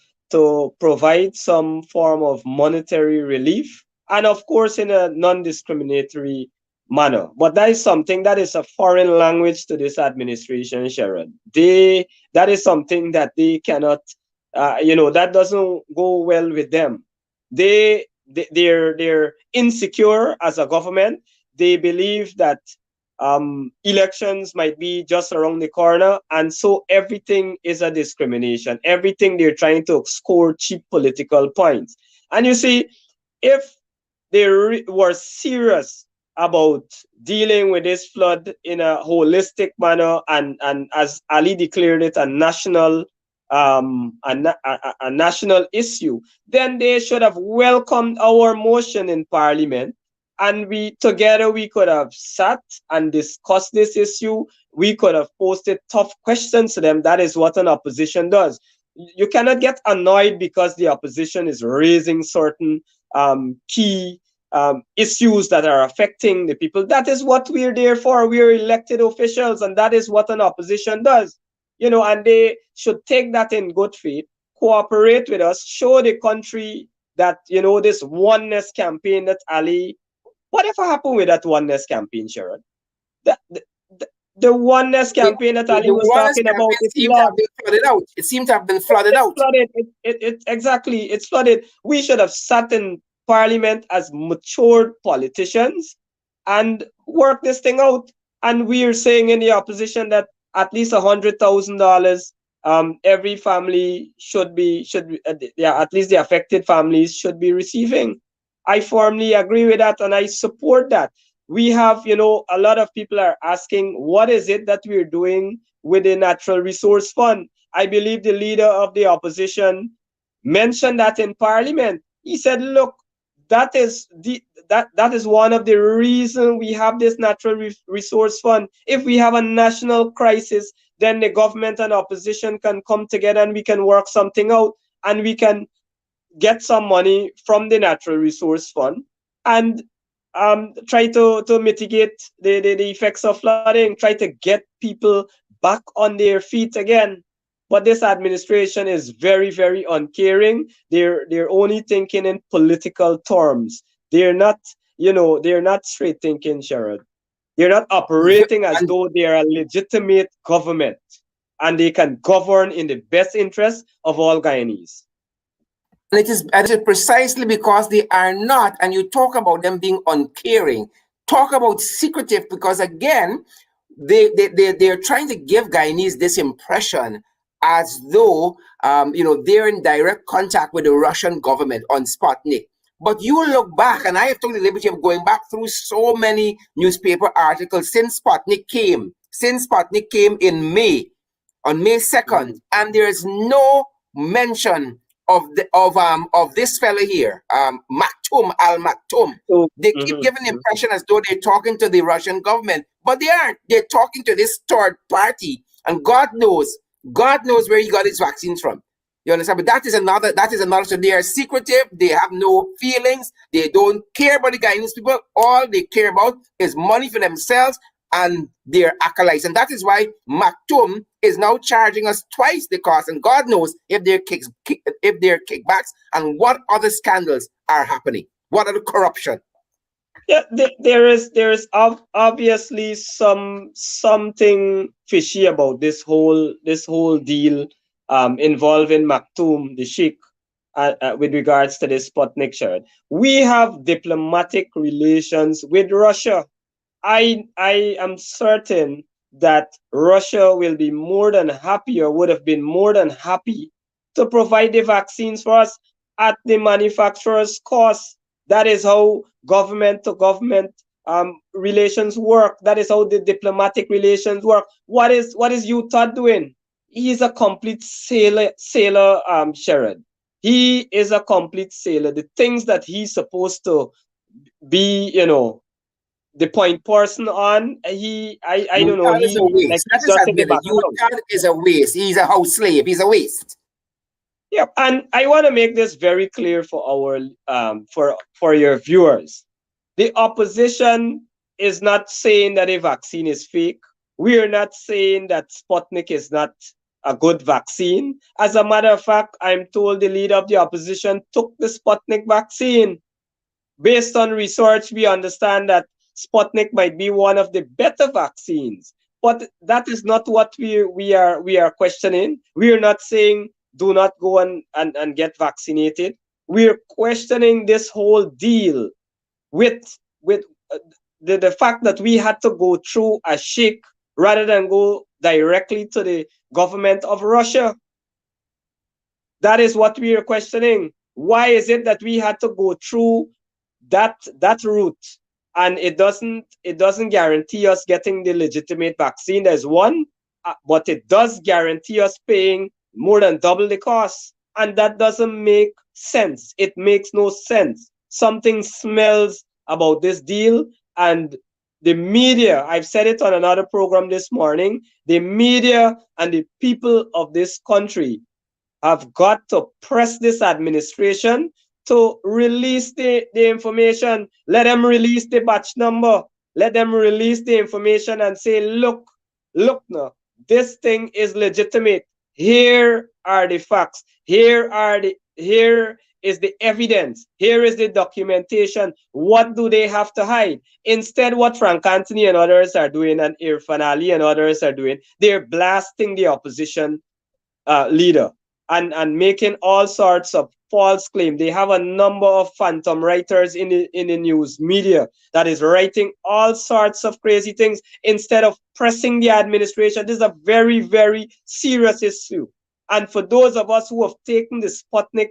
provide some form of monetary relief, and of course in a non-discriminatory manner. But that is something that is a foreign language to this administration, Sharon. That is something that they cannot, that doesn't go well with them. They're insecure as a government. They believe that elections might be just around the corner, and so everything is a discrimination. Everything they're trying to score cheap political points. And you see, if they were serious about dealing with this flood in a holistic manner, and as Ali declared it, a national issue, then they should have welcomed our motion in Parliament, and we could have sat and discussed this issue. We could have posted tough questions to them. That is what an opposition does. You cannot get annoyed because the opposition is raising certain key issues that are affecting the people. That is what we're there for. We're elected officials, and that is what an opposition does. And they should take that in good faith, cooperate with us, show the country that, this oneness campaign that Ali, whatever happened with that oneness campaign, Sharon? The oneness campaign that Ali The was wireless talking about campaign is seemed to have lost. been flooded out. It seemed to have been flooded It's out. flooded. Exactly. It's flooded. We should have sat in Parliament as matured politicians and worked this thing out. And we are saying in the opposition that at least $100,000 every family yeah, at least the affected families should be receiving. I firmly agree with that, and I support that. We have, a lot of people are asking, what is it that we're doing with the Natural Resource Fund? I believe the leader of the opposition mentioned that in Parliament. He said, look, that is one of the reasons we have this resource fund. If we have a national crisis, then the government and opposition can come together and we can work something out, and we can get some money from the natural resource fund and try to mitigate the effects of flooding, try to get people back on their feet again. But this administration is very, very uncaring. They're only thinking in political terms. They're not straight thinking, Sharon. They're not operating as And though they are a legitimate government and they can govern in the best interest of all Guyanese. it is precisely because they are not, and you talk about them being uncaring, talk about secretive, because again, they're trying to give Guyanese this impression as though they're in direct contact with the Russian government on Sputnik. But you look back, and I have taken the liberty of going back through so many newspaper articles since Sputnik came in May, on May 2nd, Mhm. and there is no mention of this fellow here, Maktoum Al Maktoum. So, They keep giving the impression as though they're talking to the Russian government, but they aren't. They're talking to this third party, and God knows where he got his vaccines from. You understand? But that is another. That is another. So they are secretive. They have no feelings. They don't care about the Guyanese people. All they care about is money for themselves and their acolytes. And that is why Maktoum is now charging us twice the cost. And God knows if there are kickbacks and what other scandals are happening. What are the corruption? yeah, there is obviously something fishy about this whole deal involving Maktoum, the Sheikh, with regards to this Sputnik shirt. We have diplomatic relations with Russia. I am certain that Russia will be more than happy, or would have been more than happy, to provide the vaccines for us at the manufacturer's cost. That is how government to government relations work. That is how the diplomatic relations work. What is Utah doing? He is a complete sailor, Sherrod. He is a complete sailor. The things that he's supposed to be, the point person on, I don't know, Utah is a he, like, waste. That he's is just in the admitted. background. Utah is a waste. He's a house slave. He's a waste. Yep, and I want to make this very clear for our for your viewers. The opposition is not saying that a vaccine is fake. We are not saying that Sputnik is not a good vaccine. As a matter of fact, I'm told the leader of the opposition took the Sputnik vaccine. Based on research, we understand that Sputnik might be one of the better vaccines. But that is not what we are questioning. We are not saying do not go and get vaccinated. We're questioning this whole deal with with uh, the fact that we had to go through a sheikh rather than go directly to the government of Russia. That is what we are questioning. Why is it that we had to go through that route, and it doesn't guarantee us getting the legitimate vaccine? There's one, but it does guarantee us paying more than double the cost, and that doesn't make sense. It makes no sense. Something smells about this deal, and the media, I've said it on another program this morning, the media and the people of this country have got to press this administration to release the information. Let them release the batch number. Let them release the information and say, look now, this thing is legitimate. Here are the facts. Here is the evidence. Here is the documentation. What do they have to hide? Instead, what Frank Anthony and others are doing, and Irfan Ali and others are doing, they're blasting the opposition leader and making all sorts of false claims. They have a number of phantom writers in the news media that is writing all sorts of crazy things instead of pressing the administration. This is a very, very serious issue. And for those of us who have taken the Sputnik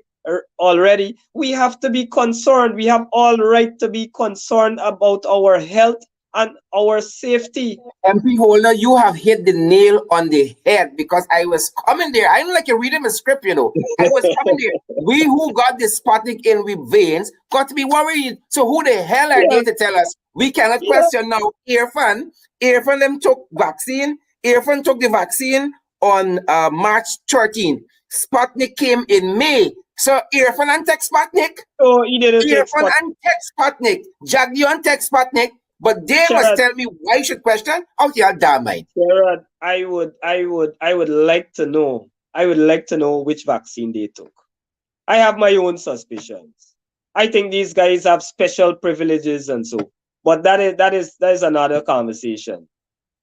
already, we have to be concerned. We have all right to be concerned about our health and our safety. MP Holder, you have hit the nail on the head, because I was coming there. I don't like you reading the script, you know. I was coming there. We who got the Sputnik in with veins got to be worried. So who the hell are Yeah, they to tell us? We cannot yeah. question now. Irfan them took vaccine. Irfan took the vaccine on March 13th. Sputnik came in May. So Irfan and take Sputnik. So he didn't take Irfan Sputnik. and take Sputnik. Jagdio and take Sputnik. But they must Sherrod, tell me why you should question. Oh, yeah, damn it. Sherrod, I would like to know. I would like to know which vaccine they took. I have my own suspicions. I think these guys have special privileges and so, but that is another conversation.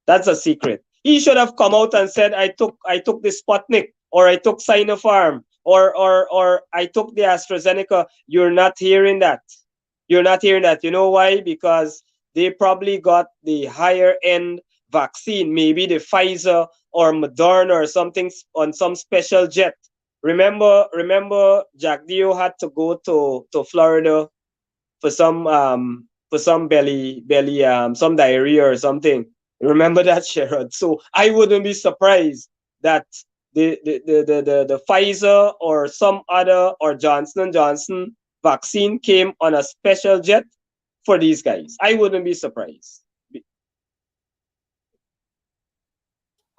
That's a secret. He should have come out and said, I took the Sputnik, or I took Sinopharm, or I took the AstraZeneca. You're not hearing that. You're not hearing that. You know why? Because they probably got the higher end vaccine, maybe the Pfizer or Moderna or something on some special jet. Remember, Jack Dio had to go to Florida for some belly some diarrhea or something. Remember that, Sherrod? So I wouldn't be surprised that the Pfizer or some other, or Johnson and Johnson vaccine came on a special jet for these guys. I wouldn't be surprised.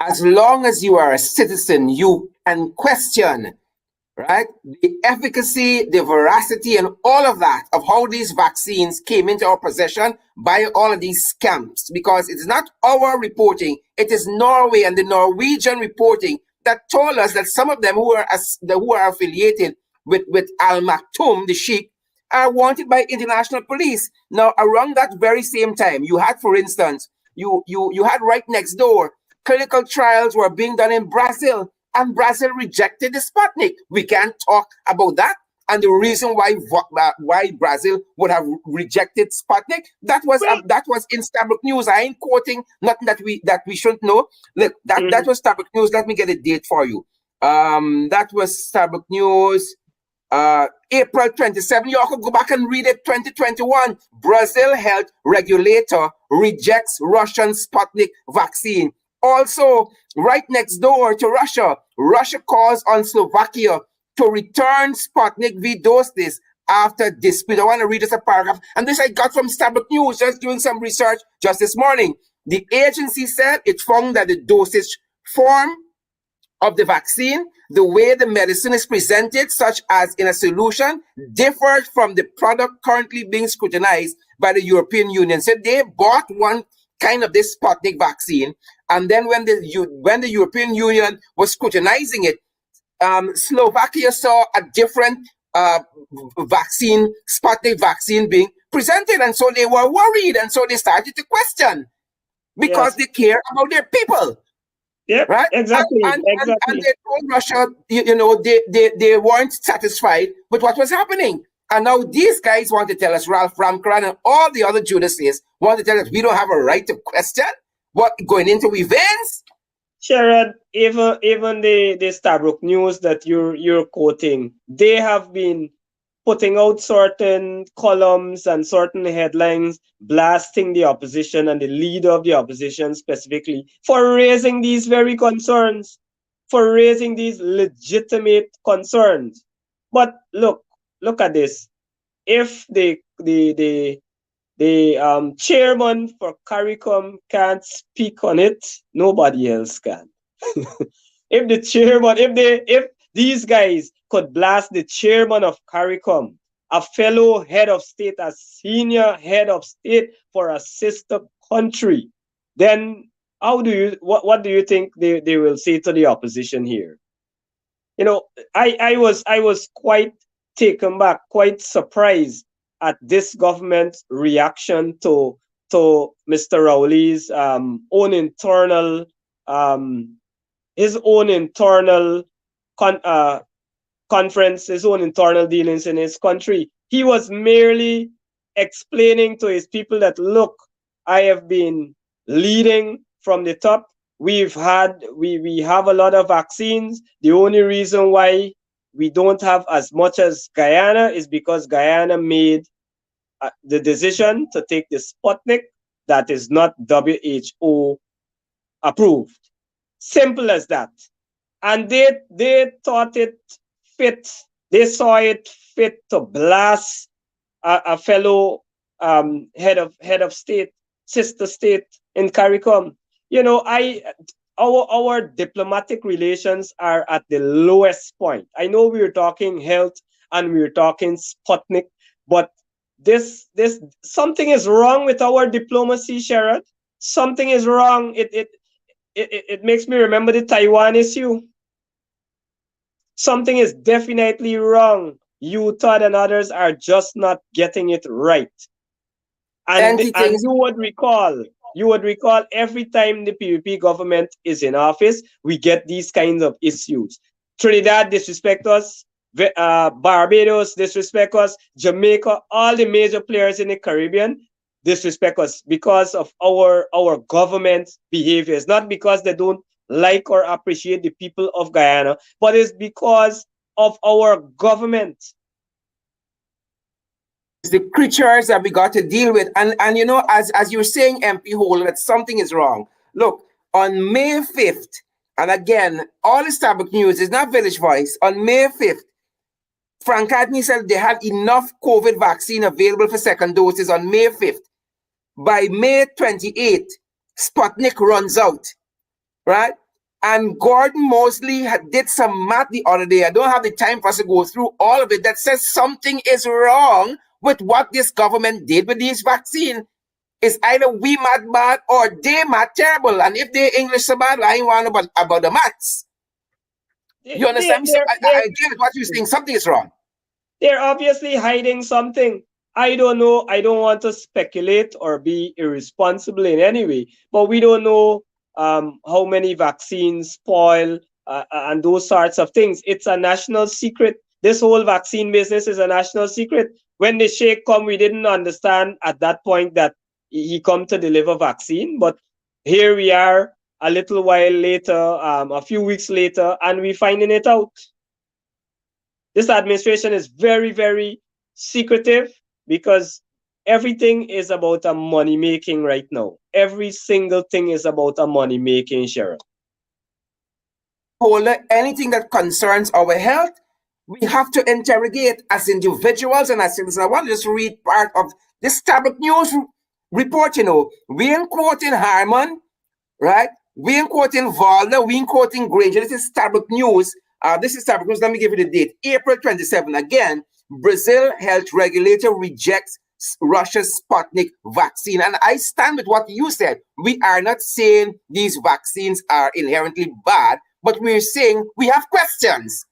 As long as you are a citizen, you can question, right, the efficacy, the veracity, and all of that of how these vaccines came into our possession by all of these scams. Because it is not our reporting, it is Norway and the Norwegian reporting that told us that some of them who are affiliated with Al Maktoum, the Sheikh, are wanted by international police. Now, around that very same time, you had, for instance, you had right next door, clinical trials were being done in Brazil, and Brazil rejected the Sputnik. We can't talk about that. And the reason why Brazil would have rejected Sputnik, that was Well, in Starbuck News. I ain't quoting nothing that we shouldn't know. Look, that mhm. was Starbuck News. Let me get a date for you. That was Starbuck News. April 27. You all could go back and read it. 2021. Brazil health regulator rejects Russian Sputnik vaccine. Also, right next door to Russia, Russia calls on Slovakia to return Sputnik V doses after dispute. I want to read this a paragraph, and this I got from Starbuck News, just doing some research just this morning. The agency said it found that the dosage form of the vaccine, the way the medicine is presented, such as in a solution, differs from the product currently being scrutinized by the European Union. So they bought one kind of this Sputnik vaccine, and then when the European Union was scrutinizing it, Slovakia saw a different vaccine, Sputnik vaccine, being presented, and so they were worried, and so they started to question because Yes. they care about their people, Yep. right? Exactly. And Exactly. they told Russia, they weren't satisfied with what was happening. And now these guys want to tell us, Ralph Ramkran and all the other Judases want to tell us we don't have a right to question what going into events. Sherrod, even the Stabrook News that you're quoting, they have been putting out certain columns and certain headlines blasting the opposition and the leader of the opposition specifically for raising these very concerns, for raising these legitimate concerns. But look at this. If the chairman for CARICOM can't speak on it, nobody else can. If the chairman, if these guys could blast the chairman of CARICOM, a fellow head of state, a senior head of state for a sister country, then what do you think they will say to the opposition here? You know, I was quite taken back, quite surprised at this government's reaction to Mr. Rowley's own internal um, his own internal con- uh, conference, his own internal dealings in his country. He was merely explaining to his people that, look, I have been leading from the top. We have a lot of vaccines. The only reason why we don't have as much as Guyana is because Guyana made the decision to take the Sputnik that is not WHO approved. Simple as that. And they thought it fit. They saw it fit to blast a fellow head of state, sister state in CARICOM. You know, our diplomatic relations are at the lowest point. I know we were talking health and we were talking Sputnik, but this something is wrong with our diplomacy, Sherrod. Something is wrong. It makes me remember the Taiwan issue. Something is definitely wrong. Utah and others are just not getting it right. And Plenty and things. you would recall every time the PVP government is in office, we get these kinds of issues. Trinidad disrespect us, Barbados disrespect us, Jamaica, all the major players in the Caribbean disrespect us because of our government behavior. It's not because they don't like or appreciate the people of Guyana, but it's because of our government. It's the creatures that we got to deal with. And as you're saying, MP Hole, that something is wrong. Look, on May 5th, and again, all the Starbuck News is not Village Voice. On May 5th, Frank Adney said they had enough COVID vaccine available for second doses on May 5th. By May 28th, Sputnik runs out, right? And Gordon Mosley did some math the other day. I don't have the time for us to go through all of it. That says something is wrong with what this government did with these vaccines. It's either we mad bad or they mad terrible. And if they English so bad, I ain't want about the maths. They, You they, understand me? So they're, I get what you're saying. Something is wrong. they're obviously hiding something. I don't know. I don't want to speculate or be irresponsible in any way, but we don't know how many vaccines spoil and those sorts of things. It's a national secret. This whole vaccine business is a national secret. When the Sheikh come, we didn't understand at that point that he come to deliver vaccine, but here we are a little while later, a few weeks later, and we finding it out. This administration is very, very secretive because everything is about a money making right now. Every single thing is about a money making, Sharon. Holder, anything that concerns our health, we have to interrogate as individuals and as citizens. I want to just read part of this Tablet News report. We ain't quoting Harman, right? We ain't quoting Valder, we ain't quoting Granger. This is Tablet News. This is Tablet News. Let me give you the date. April 27. Again, Brazil health regulator rejects Russia's Sputnik vaccine. And I stand with what you said. We are not saying these vaccines are inherently bad, but we're saying we have questions.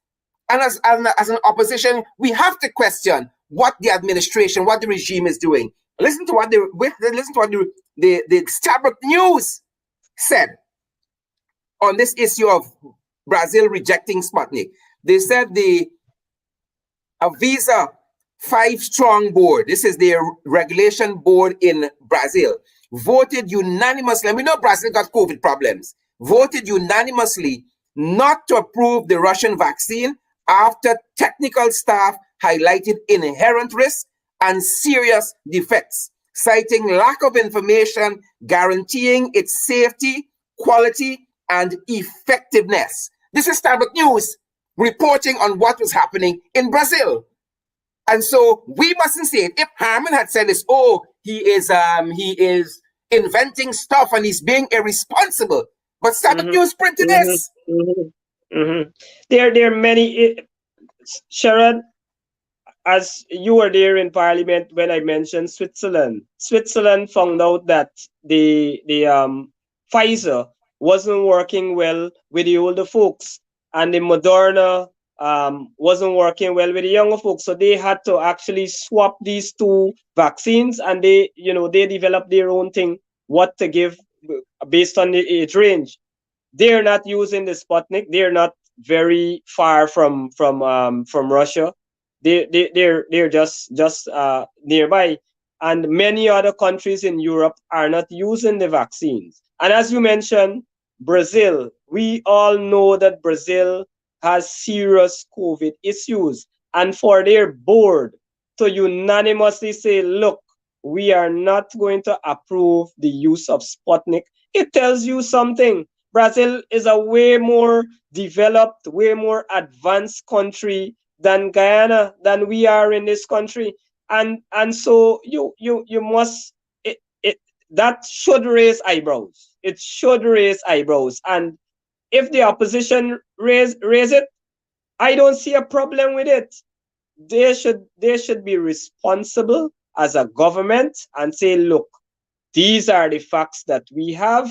And as an opposition, we have to question what the administration, what the regime is doing. Listen to what the Starbuck News said on this issue of Brazil rejecting Sputnik. They said a Visa 5-strong board, this is their regulation board in Brazil, voted unanimously, and we know Brazil got COVID problems, voted unanimously not to approve the Russian vaccine after technical staff highlighted inherent risks and serious defects, citing lack of information guaranteeing its safety, quality, and effectiveness. This is Starbuck News reporting on what was happening in Brazil. And so we mustn't say it. If Harman had said this, oh, he is inventing stuff and he's being irresponsible. But Starbuck News printed this. There are many. Sharon, as you were there in Parliament when I mentioned Switzerland, Switzerland found out that the Pfizer wasn't working well with the older folks, and the Moderna wasn't working well with the younger folks. So they had to actually swap these two vaccines, and they developed their own thing, what to give based on the age range. They're not using the Sputnik. They're not very far from Russia. They're just nearby, and many other countries in Europe are not using the vaccines. And as you mentioned, Brazil, we all know that Brazil has serious COVID issues, and for their board to unanimously say, look, we are not going to approve the use of Sputnik, it tells you something. Brazil is a way more developed, way more advanced country than Guyana, than we are in this country. And so you must, that should raise eyebrows. It should raise eyebrows. And if the opposition raise it, I don't see a problem with it. They should be responsible as a government and say, look, these are the facts that we have.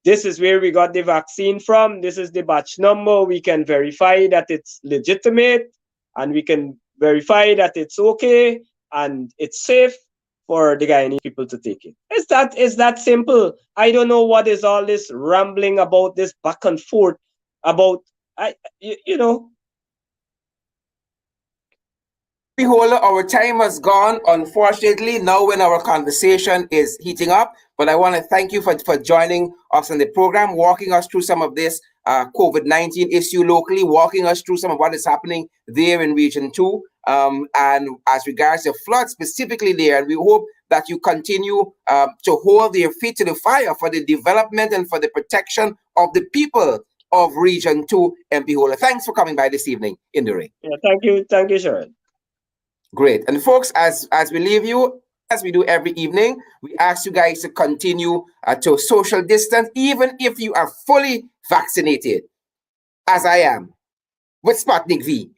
This is where we got the vaccine from. This is the batch number. We can verify that it's legitimate, and we can verify that it's okay and it's safe for the Guyanese people to take it. It's that simple. I don't know what is all this rambling about, this back and forth about, Beholder, our time has gone, unfortunately, now when our conversation is heating up. But I want to thank you for joining us on the program, walking us through some of this COVID-19 issue locally, walking us through some of what is happening there in Region 2. And as regards to flood specifically there, and we hope that you continue to hold your feet to the fire for the development and for the protection of the people of Region 2, MP Holder. Thanks for coming by this evening in the ring. Yeah, thank you, Sharon. Great. And folks, as we leave you, as we do every evening, we ask you guys to continue to social distance, even if you are fully vaccinated, as I am, with Sputnik V.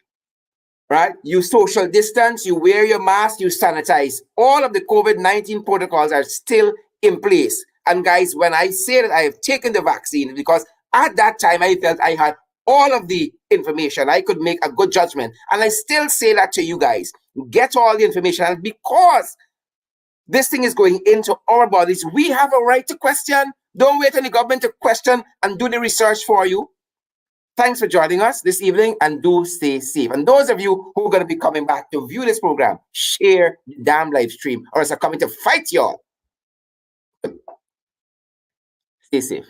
Right? You social distance, you wear your mask, you sanitize. All of the COVID-19 protocols are still in place. And guys, when I say that I have taken the vaccine, because at that time I felt I had all of the information, I could make a good judgment. And I still say that to you guys. Get all the information. And because this thing is going into our bodies, we have a right to question. Don't wait on the government to question and do the research for you. Thanks for joining us this evening, and do stay safe. And those of you who are going to be coming back to view this program, share the damn live stream, or else I'm coming to fight y'all. Stay safe.